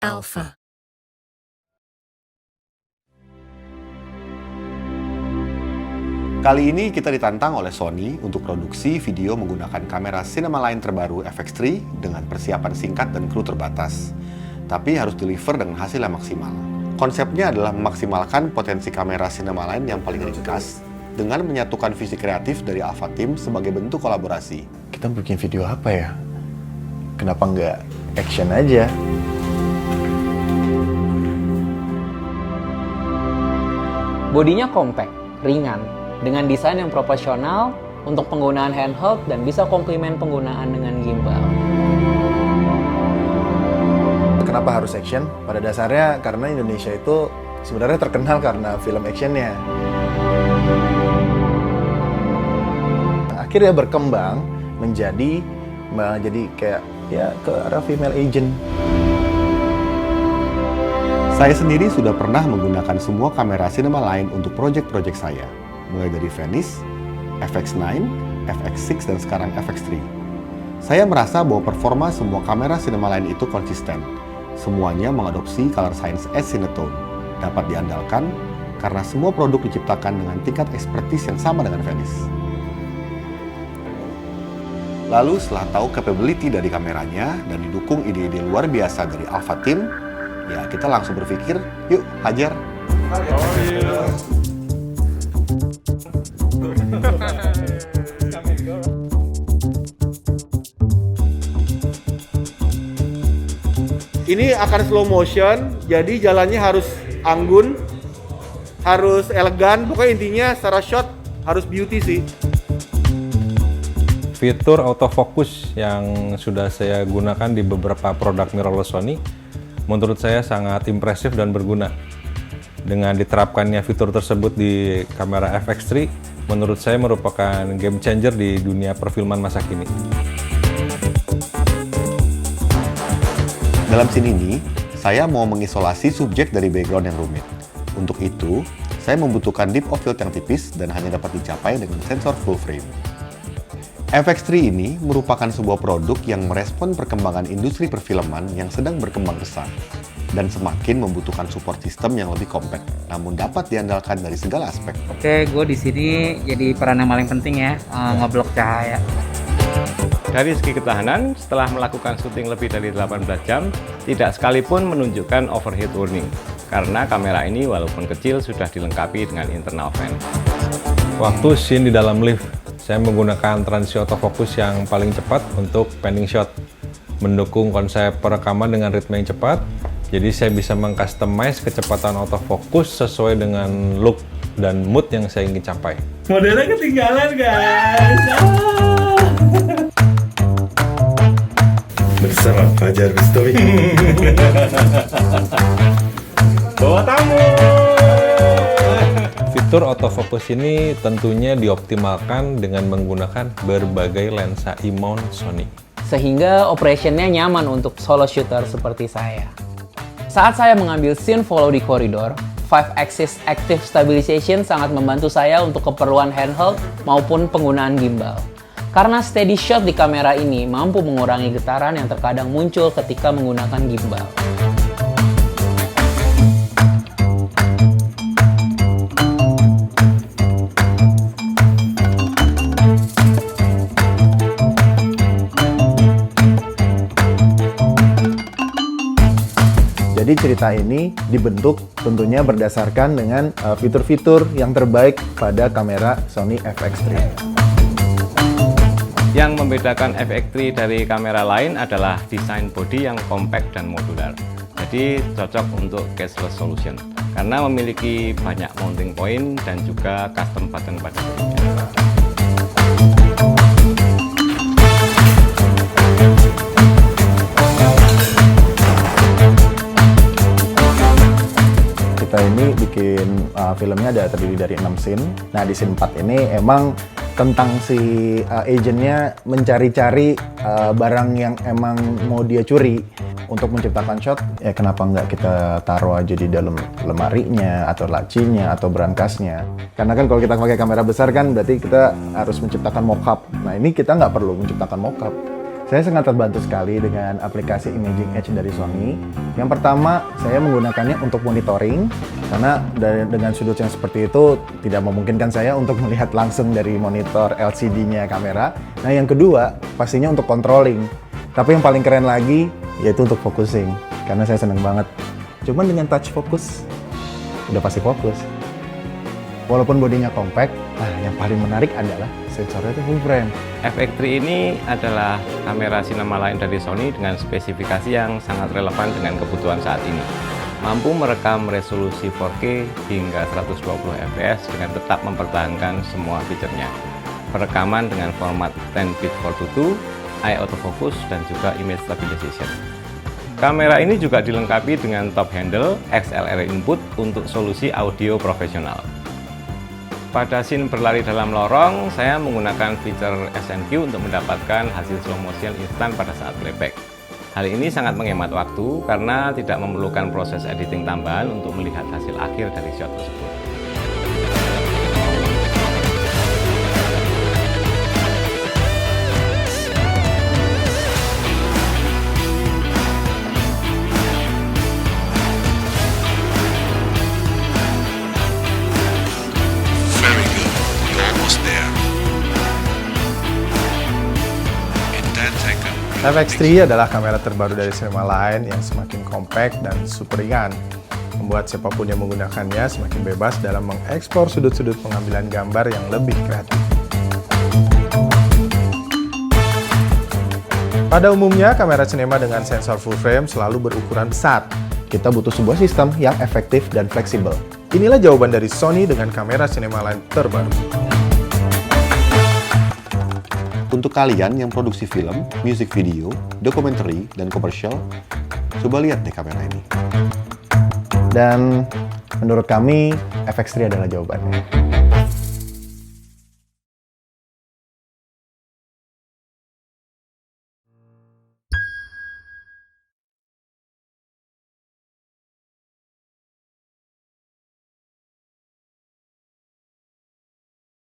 Alpha. Kali ini kita ditantang oleh Sony untuk produksi video menggunakan kamera Cinemaline terbaru FX3 dengan persiapan singkat dan kru terbatas. Tapi harus deliver dengan hasil yang maksimal. Konsepnya adalah memaksimalkan potensi kamera Cinemaline yang paling ringkas dengan menyatukan visi kreatif dari Alpha Team sebagai bentuk kolaborasi. Kita bikin video apa ya? Kenapa nggak action aja? Bodinya compact, ringan, dengan desain yang proporsional untuk penggunaan handheld dan bisa komplement penggunaan dengan gimbal. Kenapa harus action? Pada dasarnya karena Indonesia itu sebenarnya terkenal karena film actionnya. Akhirnya berkembang menjadi kayak ya ke arah female agent. Saya sendiri sudah pernah menggunakan semua kamera Cinemaline untuk proyek-proyek saya, mulai dari Venice, FX9, FX6, dan sekarang FX3. Saya merasa bahwa performa semua kamera Cinemaline itu konsisten. Semuanya mengadopsi color science as cinetone, dapat diandalkan karena semua produk diciptakan dengan tingkat ekspertis yang sama dengan Venice. Lalu setelah tahu capability dari kameranya dan didukung ide-ide luar biasa dari Alpha Team, ya kita langsung berpikir, yuk hajar. Ini akan slow motion, jadi jalannya harus anggun, harus elegan, pokoknya intinya secara shot harus beauty sih. Fitur autofocus yang sudah saya gunakan di beberapa produk mirrorless Sony menurut saya sangat impresif dan berguna. Dengan diterapkannya fitur tersebut di kamera FX3, menurut saya merupakan game changer di dunia perfilman masa kini. Dalam scene ini, saya mau mengisolasi subjek dari background yang rumit. Untuk itu, saya membutuhkan depth of field yang tipis dan hanya dapat dicapai dengan sensor full frame. FX3 ini merupakan sebuah produk yang merespon perkembangan industri perfilman yang sedang berkembang pesat dan semakin membutuhkan support system yang lebih compact, namun dapat diandalkan dari segala aspek. Oke, gue di sini jadi peran yang paling penting ya, ngeblok cahaya. Dari segi ketahanan, setelah melakukan syuting lebih dari 18 jam, tidak sekalipun menunjukkan overheat warning, karena kamera ini walaupun kecil sudah dilengkapi dengan internal fan. Waktu scene di dalam lift, saya menggunakan transisi autofocus yang paling cepat untuk panning shot, mendukung konsep perekaman dengan ritme yang cepat. Jadi saya bisa mengcustomize kecepatan autofocus sesuai dengan look dan mood yang saya ingin capai. Modelnya ketinggalan guys. Bersama Fajar Bistowi. Bawa tamu! Fitur autofocus ini tentunya dioptimalkan dengan menggunakan berbagai lensa E-mount Sony. Sehingga operationnya nyaman untuk solo shooter seperti saya. Saat saya mengambil scene follow di koridor, 5-axis active stabilization sangat membantu saya untuk keperluan handheld maupun penggunaan gimbal. Karena steady shot di kamera ini mampu mengurangi getaran yang terkadang muncul ketika menggunakan gimbal. Jadi cerita ini dibentuk tentunya berdasarkan dengan fitur-fitur yang terbaik pada kamera Sony FX3. Yang membedakan FX3 dari kamera lain adalah desain body yang compact dan modular. Jadi cocok untuk cashless solution karena memiliki banyak mounting point dan juga custom button pada bodinya. Kita ini bikin filmnya terdiri dari 6 scene. Nah di scene 4 ini emang tentang si agentnya mencari-cari barang yang emang mau dia curi. Untuk menciptakan shot, ya kenapa nggak kita taruh aja di dalam lemarinya, atau lacinya, atau berangkasnya. Karena kan kalau kita pakai kamera besar kan berarti kita harus menciptakan mockup. Nah ini kita nggak perlu menciptakan mockup. Saya sangat terbantu sekali dengan aplikasi Imaging Edge dari Sony. Yang pertama, saya menggunakannya untuk monitoring, karena dengan sudut yang seperti itu tidak memungkinkan saya untuk melihat langsung dari monitor LCD-nya kamera. Nah, yang kedua, pastinya untuk controlling. Tapi yang paling keren lagi, yaitu untuk focusing, karena saya seneng banget. Cuman dengan touch focus, udah pasti fokus. Walaupun bodinya compact, yang paling menarik adalah sensornya itu full frame. FX3 ini adalah kamera sinema lain dari Sony dengan spesifikasi yang sangat relevan dengan kebutuhan saat ini. Mampu merekam resolusi 4K hingga 120 fps dengan tetap mempertahankan semua fiturnya. Perekaman dengan format 10-bit 4:2, eye autofocus, dan juga image stabilization. Kamera ini juga dilengkapi dengan top handle XLR input untuk solusi audio profesional. Pada scene berlari dalam lorong, saya menggunakan fitur SNQ untuk mendapatkan hasil slow motion instan pada saat playback. Hal ini sangat menghemat waktu karena tidak memerlukan proses editing tambahan untuk melihat hasil akhir dari shot tersebut. FX3 adalah kamera terbaru dari sinema lain yang semakin compact dan super ringan, membuat siapapun yang menggunakannya semakin bebas dalam mengekspor sudut-sudut pengambilan gambar yang lebih kreatif. Pada umumnya, kamera sinema dengan sensor full frame selalu berukuran besar. Kita butuh sebuah sistem yang efektif dan fleksibel. Inilah jawaban dari Sony dengan kamera sinema lain terbaru. Untuk kalian yang produksi film, music video, dokumenter, dan komersial, coba lihat deh kamera ini. Dan menurut kami, FX3 adalah jawabannya.